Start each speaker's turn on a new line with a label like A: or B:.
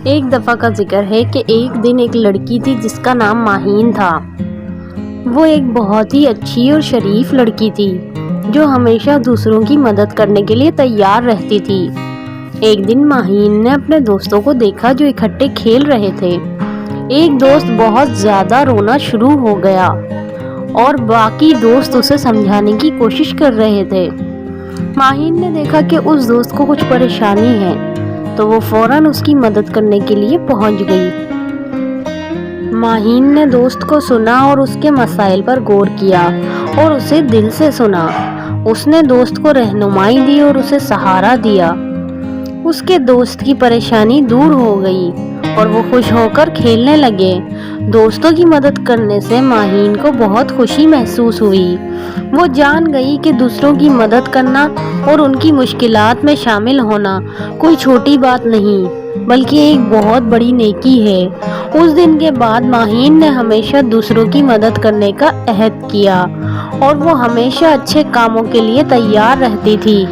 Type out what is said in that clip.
A: ایک دفعہ کا ذکر ہے کہ ایک دن ایک لڑکی تھی جس کا نام ماہین تھا۔ وہ ایک بہت ہی اچھی اور شریف لڑکی تھی جو ہمیشہ دوسروں کی مدد کرنے کے لیے تیار رہتی تھی۔ ایک دن ماہین نے اپنے دوستوں کو دیکھا جو اکٹھے کھیل رہے تھے۔ ایک دوست بہت زیادہ رونا شروع ہو گیا اور باقی دوست اسے سمجھانے کی کوشش کر رہے تھے۔ ماہین نے دیکھا کہ اس دوست کو کچھ پریشانی ہے تو وہ فوراً اس کی مدد کرنے کے لیے پہنچ گئی۔ ماہین نے دوست کو سنا اور اس کے مسائل پر غور کیا اور اسے دل سے سنا۔ اس نے دوست کو رہنمائی دی اور اسے سہارا دیا۔ اس کے دوست کی پریشانی دور ہو گئی اور وہ خوش ہو کر کھیلنے لگے۔ دوستوں کی مدد کرنے سے ماہین کو بہت خوشی محسوس ہوئی۔ وہ جان گئی کہ دوسروں کی مدد کرنا اور ان کی مشکلات میں شامل ہونا کوئی چھوٹی بات نہیں بلکہ ایک بہت بڑی نیکی ہے۔ اس دن کے بعد ماہین نے ہمیشہ دوسروں کی مدد کرنے کا عہد کیا اور وہ ہمیشہ اچھے کاموں کے لیے تیار رہتی تھی۔